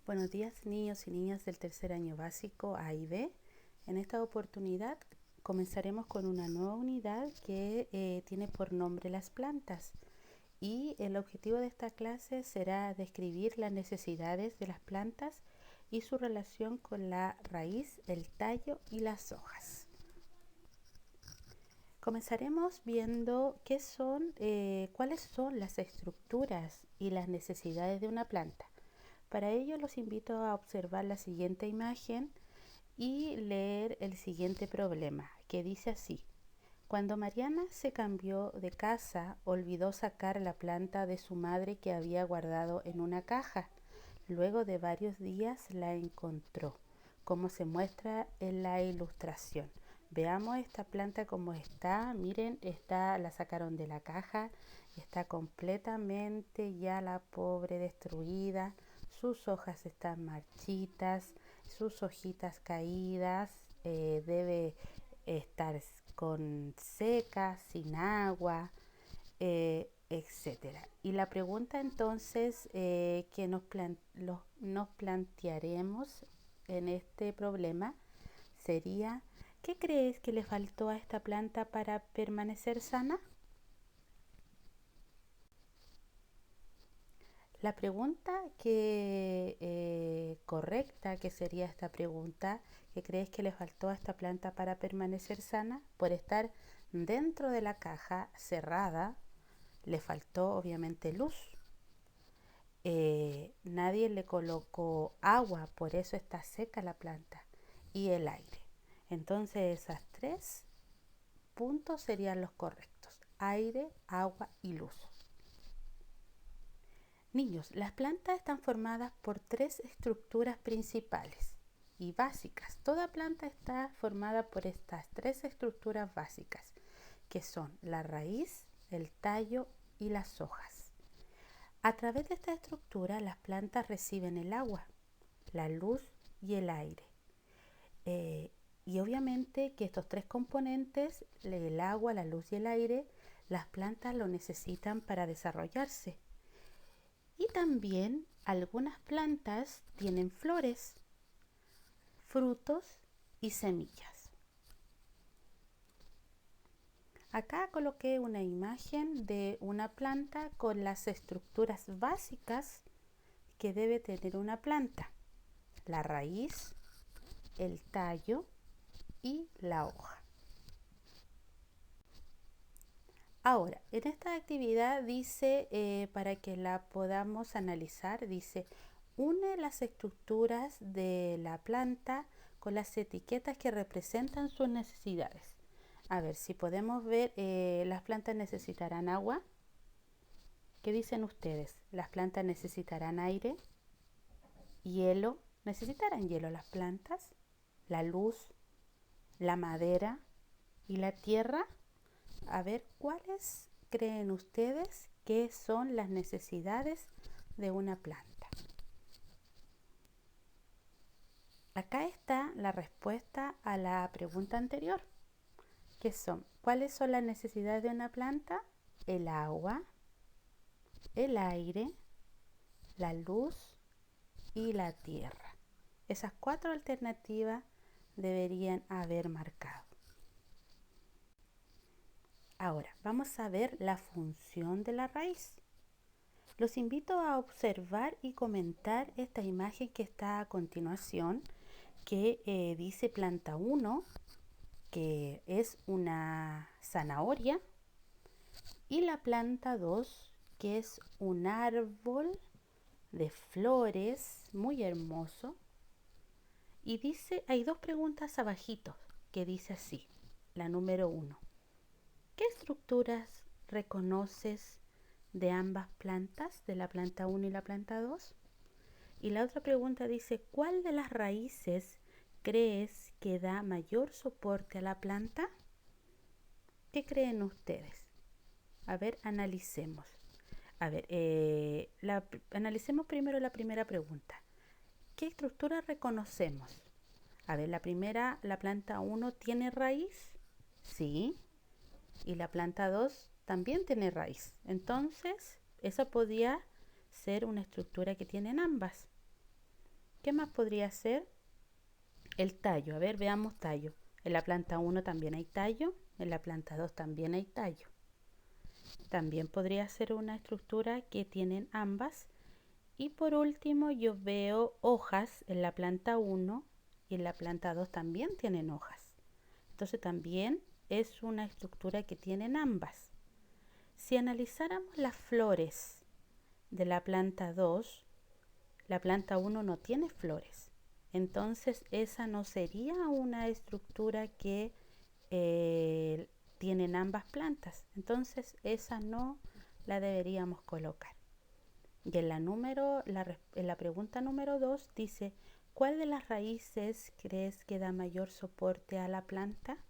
Buenos días, niños y niñas del tercer año básico A y B. En esta oportunidad comenzaremos con una nueva unidad que tiene por nombre las plantas. Y el objetivo de esta clase será describir las necesidades de las plantas y su relación con la raíz, el tallo y las hojas. Comenzaremos viendo cuáles son las estructuras y las necesidades de una planta. Para ello los invito a observar la siguiente imagen y leer el siguiente problema, que dice así: cuando Mariana se cambió de casa, olvidó sacar la planta de su madre que había guardado en una caja. Luego de varios días la encontró, como se muestra en la ilustración. Veamos esta planta como está. Miren, la sacaron de la caja, está completamente ya la pobre destruida. Sus hojas están marchitas, sus hojitas caídas, debe estar con seca, sin agua, etcétera. Y la pregunta entonces que nos plantearemos en este problema sería: ¿qué crees que le faltó a esta planta para permanecer sana? La pregunta correcta que sería esta pregunta: ¿qué crees que le faltó a esta planta para permanecer sana? Por estar dentro de la caja cerrada, le faltó obviamente luz. Nadie le colocó agua, por eso está seca la planta, y el aire. Entonces esos tres puntos serían los correctos: aire, agua y luz. Niños, las plantas están formadas por tres estructuras principales y básicas. Toda planta está formada por estas tres estructuras básicas, que son la raíz, el tallo y las hojas. A través de esta estructura, las plantas reciben el agua, la luz y el aire. Y obviamente que estos tres componentes, el agua, la luz y el aire, las plantas lo necesitan para desarrollarse. Y también algunas plantas tienen flores, frutos y semillas. Acá coloqué una imagen de una planta con las estructuras básicas que debe tener una planta: la raíz, el tallo y la hoja. Ahora, en esta actividad dice, para que la podamos analizar, dice: une las estructuras de la planta con las etiquetas que representan sus necesidades. A ver si podemos ver, las plantas necesitarán agua. ¿Qué dicen ustedes? ¿Las plantas necesitarán aire? ¿Hielo? ¿Necesitarán hielo las plantas? ¿La luz? ¿La madera? ¿Y la tierra? A ver, ¿cuáles creen ustedes que son las necesidades de una planta? Acá está la respuesta a la pregunta anterior, que son: ¿cuáles son las necesidades de una planta? El agua, el aire, la luz y la tierra. Esas cuatro alternativas deberían haber marcado. Ahora, vamos a ver la función de la raíz. Los invito a observar y comentar esta imagen que está a continuación, que dice planta 1, que es una zanahoria, y la planta 2, que es un árbol de flores muy hermoso. Y dice, hay dos preguntas abajito que dice así. La número 1: ¿qué estructuras reconoces de ambas plantas, de la planta 1 y la planta 2? Y la otra pregunta dice: ¿cuál de las raíces crees que da mayor soporte a la planta? ¿Qué creen ustedes? A ver, analicemos. A ver, analicemos primero la primera pregunta. ¿Qué estructura reconocemos? A ver, la planta 1 tiene raíz. Sí. Y la planta 2 también tiene raíz. Entonces, esa podría ser una estructura que tienen ambas. ¿Qué más podría ser? El tallo. A ver, veamos tallo. En la planta 1 también hay tallo, en la planta 2 también hay tallo. También podría ser una estructura que tienen ambas. Y por último yo veo hojas en la planta 1 y en la planta 2 también tienen hojas. Entonces también es una estructura que tienen ambas. Si analizáramos las flores de la planta 2, la planta 1 no tiene flores. Entonces esa no sería una estructura que tienen ambas plantas. Entonces esa no la deberíamos colocar. Y en la pregunta número 2 dice, ¿cuál de las raíces crees que da mayor soporte a la planta?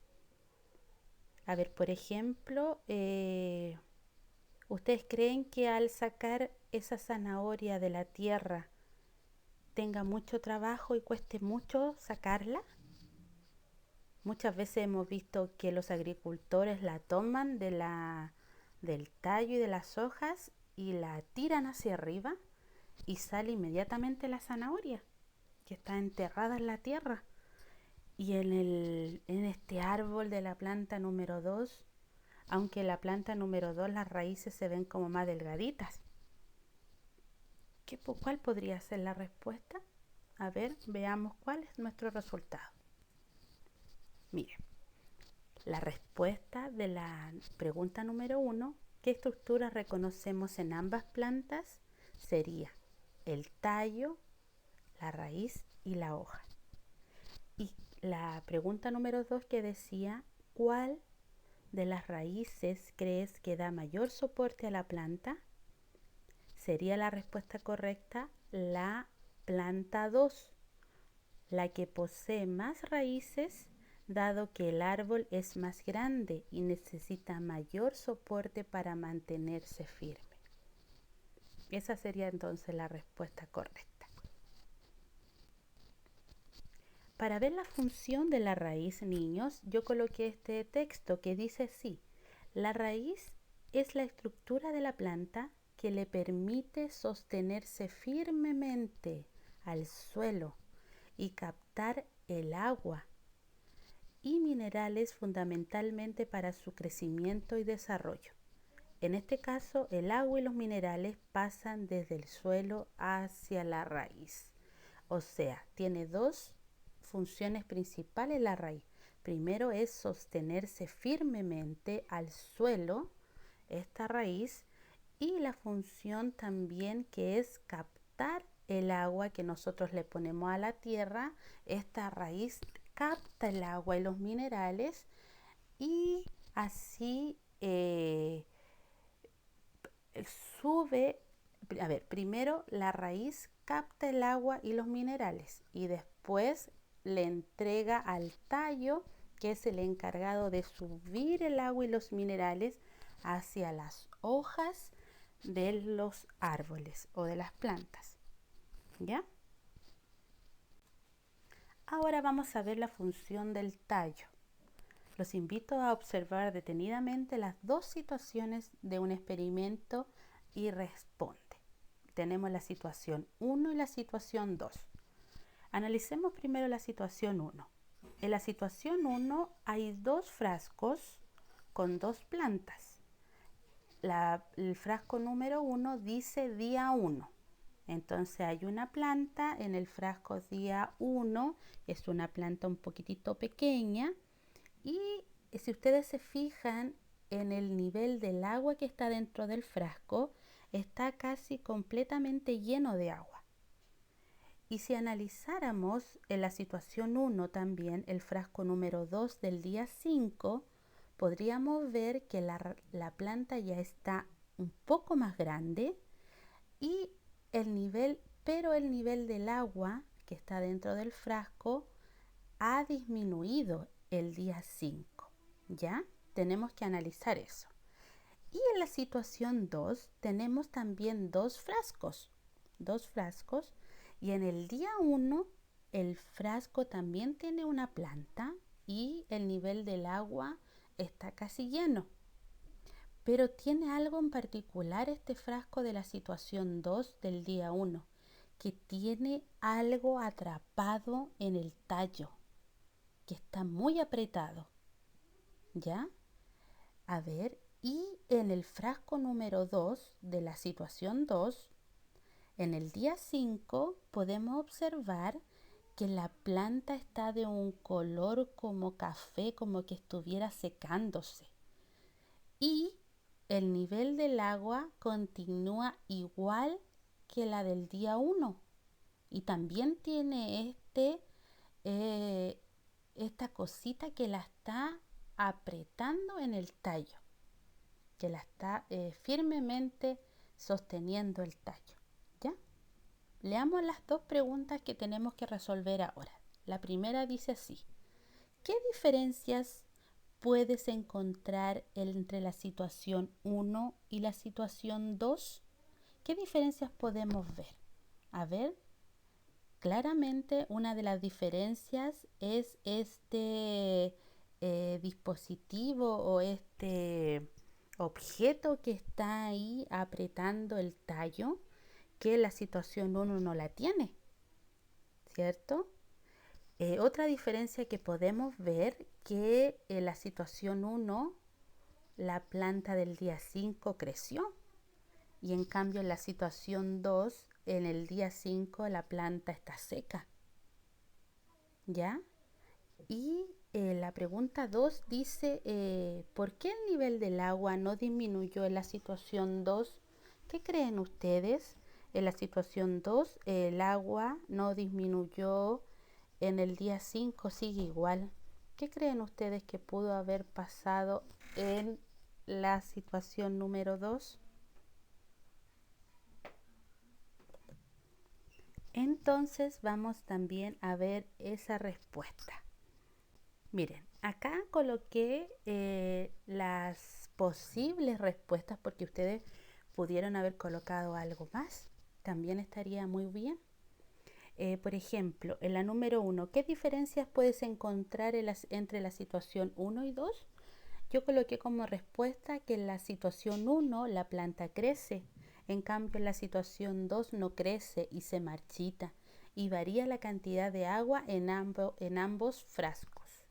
A ver, por ejemplo, ¿ustedes creen que al sacar esa zanahoria de la tierra tenga mucho trabajo y cueste mucho sacarla? Muchas veces hemos visto que los agricultores la toman del tallo y de las hojas y la tiran hacia arriba y sale inmediatamente la zanahoria que está enterrada en la tierra. Y en este árbol de la planta número 2, aunque la planta número 2 las raíces se ven como más delgaditas. ¿Cuál podría ser la respuesta? A ver, veamos cuál es nuestro resultado. Miren, la respuesta de la pregunta número 1, ¿qué estructuras reconocemos en ambas plantas? Sería el tallo, la raíz y la hoja. Y la pregunta número 2 que decía, ¿cuál de las raíces crees que da mayor soporte a la planta? Sería la respuesta correcta la planta 2, la que posee más raíces, dado que el árbol es más grande y necesita mayor soporte para mantenerse firme. Esa sería entonces la respuesta correcta. Para ver la función de la raíz, niños, yo coloqué este texto que dice así: la raíz es la estructura de la planta que le permite sostenerse firmemente al suelo y captar el agua y minerales fundamentalmente para su crecimiento y desarrollo. En este caso, el agua y los minerales pasan desde el suelo hacia la raíz. O sea, tiene dos funciones principales la raíz. Primero es sostenerse firmemente al suelo, esta raíz, y la función también que es captar el agua que nosotros le ponemos a la tierra. Esta raíz capta el agua y los minerales y así sube. A ver, primero la raíz capta el agua y los minerales y después le entrega al tallo, que es el encargado de subir el agua y los minerales hacia las hojas de los árboles o de las plantas. ¿Ya? Ahora vamos a ver la función del tallo. Los invito a observar detenidamente las dos situaciones de un experimento y responde. Tenemos la situación 1 y la situación 2. Analicemos primero la situación 1. En la situación 1 hay dos frascos con dos plantas. El frasco número 1 dice día 1. Entonces hay una planta en el frasco día 1, es una planta un poquitito pequeña y si ustedes se fijan en el nivel del agua que está dentro del frasco, está casi completamente lleno de agua. Y si analizáramos en la situación 1 también el frasco número 2 del día 5, podríamos ver que la planta ya está un poco más grande y el nivel del agua que está dentro del frasco ha disminuido el día 5. ¿Ya? Tenemos que analizar eso. Y en la situación 2 tenemos también dos frascos y en el día 1 el frasco también tiene una planta y el nivel del agua está casi lleno. Pero tiene algo en particular este frasco de la situación 2 del día 1, que tiene algo atrapado en el tallo, que está muy apretado. ¿Ya? A ver, y en el frasco número 2 de la situación 2, en el día 5 podemos observar que la planta está de un color como café, como que estuviera secándose. Y el nivel del agua continúa igual que la del día 1. Y también tiene esta cosita que la está apretando en el tallo, que la está firmemente sosteniendo el tallo. ¿Ya? Leamos las dos preguntas que tenemos que resolver ahora. La primera dice así: ¿qué diferencias puedes encontrar entre la situación 1 y la situación 2? ¿Qué diferencias podemos ver? A ver, claramente una de las diferencias es este dispositivo o este objeto que está ahí apretando el tallo, que la situación 1 no la tiene, ¿cierto? Otra diferencia que podemos ver, que en la situación 1 la planta del día 5 creció, y en cambio en la situación 2 en el día 5 la planta está seca. ¿Ya? Y la pregunta 2 dice, ¿por qué el nivel del agua no disminuyó en la situación 2? ¿Qué creen ustedes? En la situación 2 el agua no disminuyó, en el día 5 sigue igual. ¿Qué creen ustedes que pudo haber pasado en la situación número 2? Entonces vamos también a ver esa respuesta. Miren, acá coloqué las posibles respuestas, porque ustedes pudieron haber colocado algo más. También estaría muy bien. Por ejemplo, en la número 1, ¿qué diferencias puedes encontrar entre la situación 1 y 2? Yo coloqué como respuesta que en la situación 1 la planta crece, en cambio en la situación 2 no crece y se marchita, y varía la cantidad de agua en ambos frascos.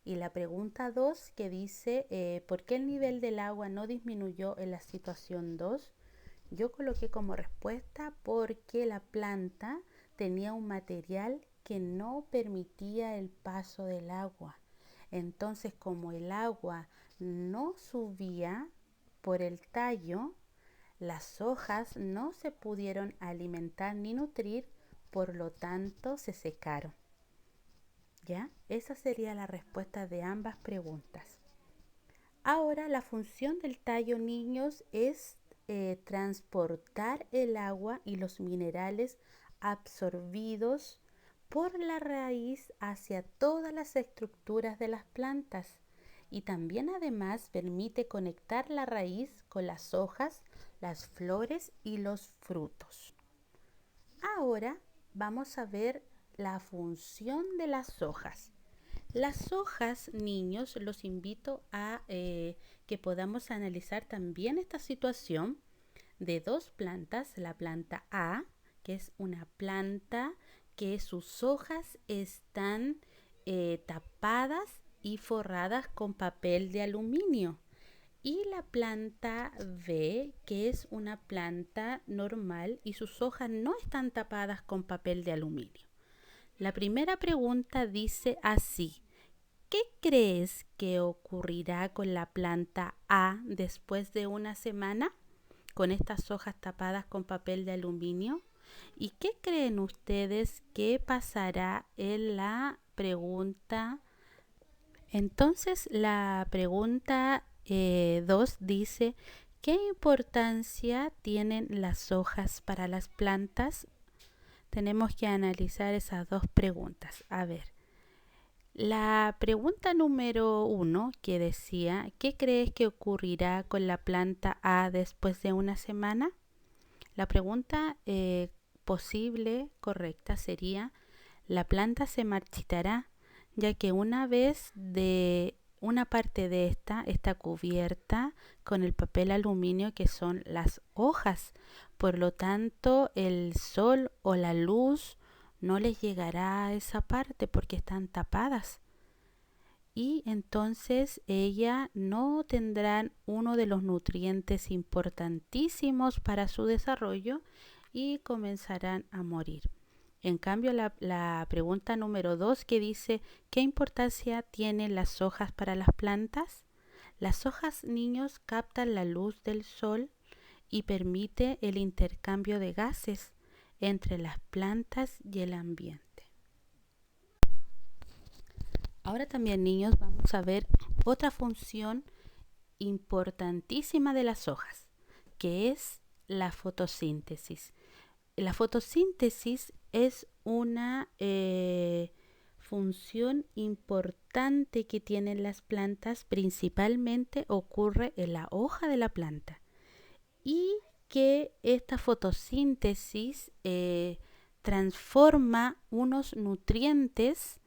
Y la pregunta 2 que dice, ¿por qué el nivel del agua no disminuyó en la situación 2? Yo coloqué como respuesta porque la planta tenía un material que no permitía el paso del agua. Entonces, como el agua no subía por el tallo, las hojas no se pudieron alimentar ni nutrir, por lo tanto se secaron. ¿Ya? Esa sería la respuesta de ambas preguntas. Ahora, la función del tallo, niños, es transportar el agua y los minerales absorbidos por la raíz hacia todas las estructuras de las plantas, y también además permite conectar la raíz con las hojas, las flores y los frutos. Ahora vamos a ver la función de las hojas. Las hojas, niños, los invito a que podamos analizar también esta situación de dos plantas. La planta A, que es una planta que sus hojas están tapadas y forradas con papel de aluminio. Y la planta B, que es una planta normal y sus hojas no están tapadas con papel de aluminio. La primera pregunta dice así: ¿qué crees que ocurrirá con la planta A después de una semana con estas hojas tapadas con papel de aluminio? ¿Y qué creen ustedes que pasará en la pregunta? Entonces la pregunta 2 dice: ¿qué importancia tienen las hojas para las plantas? Tenemos que analizar esas dos preguntas. A ver, la pregunta número 1 que decía, ¿qué crees que ocurrirá con la planta A después de una semana? La pregunta posible, correcta, sería: la planta se marchitará, ya que una vez de una parte de esta está cubierta con el papel aluminio, que son las hojas. por lo tanto el sol o la luz no les llegará a esa parte porque están tapadas. Y entonces ella no tendrán uno de los nutrientes importantísimos para su desarrollo y comenzarán a morir. En cambio, la pregunta número 2 que dice, ¿qué importancia tienen las hojas para las plantas? Las hojas, niños, captan la luz del sol y permite el intercambio de gases entre las plantas y el ambiente. Ahora también, niños, vamos a ver otra función importantísima de las hojas, que es la fotosíntesis. La fotosíntesis es una función importante que tienen las plantas, principalmente ocurre en la hoja de la planta, y que esta fotosíntesis transforma unos nutrientes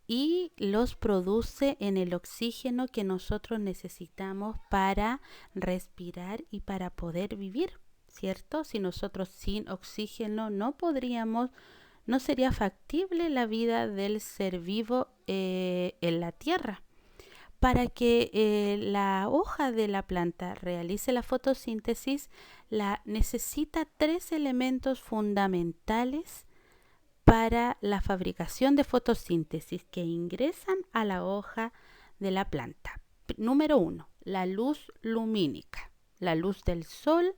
y los produce en el oxígeno que nosotros necesitamos para respirar y para poder vivir, ¿cierto? Si nosotros sin oxígeno no sería factible la vida del ser vivo en la tierra. Para que la hoja de la planta realice la fotosíntesis, necesita 3 elementos fundamentales para la fabricación de fotosíntesis que ingresan a la hoja de la planta. Número 1, la luz lumínica. La luz del sol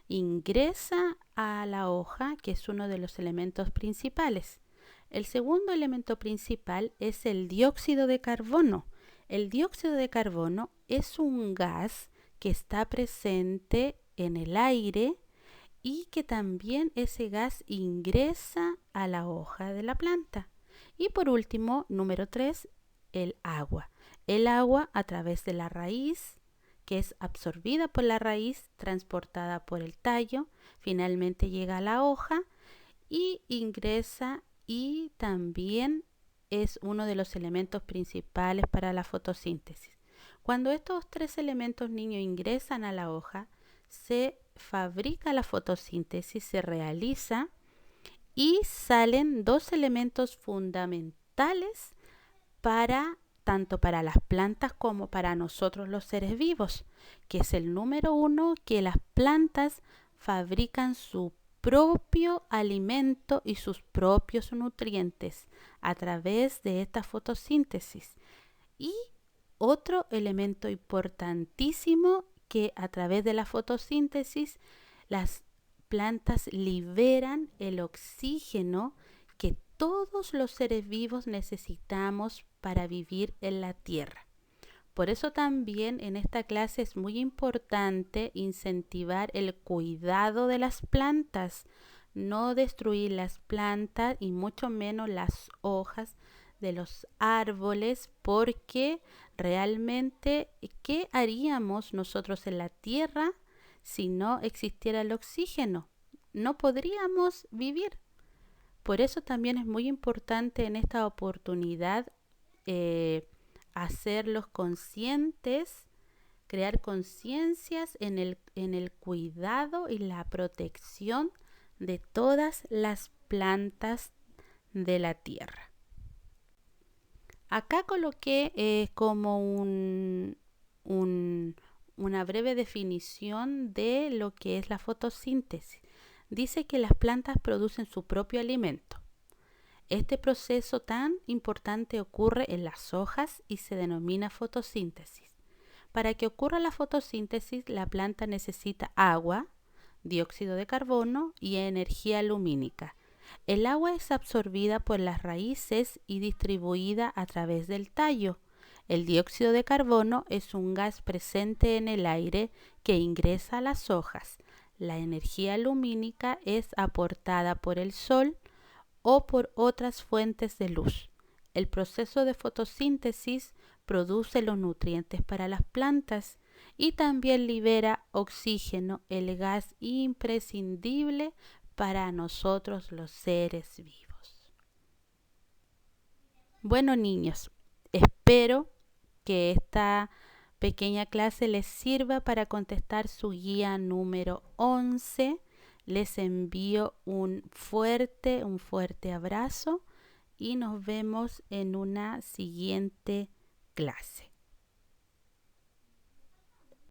ingresa a la hoja, que es uno de los elementos principales. El segundo elemento principal es el dióxido de carbono. El dióxido de carbono es un gas que está presente en el aire y que también ese gas ingresa a la hoja de la planta. Y por último, número 3, el agua. El agua a través de la raíz, que es absorbida por la raíz, transportada por el tallo, finalmente llega a la hoja y ingresa, y también es uno de los elementos principales para la fotosíntesis. Cuando estos 3 elementos, niños, ingresan a la hoja, se fabrica la fotosíntesis, se realiza y salen 2 elementos fundamentales tanto para las plantas como para nosotros los seres vivos, que es el número 1, que las plantas fabrican su propio alimento y sus propios nutrientes a través de esta fotosíntesis. Y otro elemento importantísimo, que a través de la fotosíntesis las plantas liberan el oxígeno que todos los seres vivos necesitamos para vivir en la tierra. Por eso también en esta clase es muy importante incentivar el cuidado de las plantas, no destruir las plantas y mucho menos las hojas de los árboles, porque realmente, ¿qué haríamos nosotros en la tierra si no existiera el oxígeno? No podríamos vivir. Por eso también es muy importante en esta oportunidad hacerlos conscientes, crear conciencias en el cuidado y la protección de todas las plantas de la tierra. Acá coloqué como una breve definición de lo que es la fotosíntesis. Dice que las plantas producen su propio alimento. Este proceso tan importante ocurre en las hojas y se denomina fotosíntesis. Para que ocurra la fotosíntesis, la planta necesita agua, dióxido de carbono y energía lumínica. El agua es absorbida por las raíces y distribuida a través del tallo. El dióxido de carbono es un gas presente en el aire que ingresa a las hojas. La energía lumínica es aportada por el sol o por otras fuentes de luz. El proceso de fotosíntesis produce los nutrientes para las plantas y también libera oxígeno, el gas imprescindible para nosotros los seres vivos. Bueno, niños, espero que esta pequeña clase les sirva para contestar su guía número 11, Les envío un fuerte abrazo y nos vemos en una siguiente clase.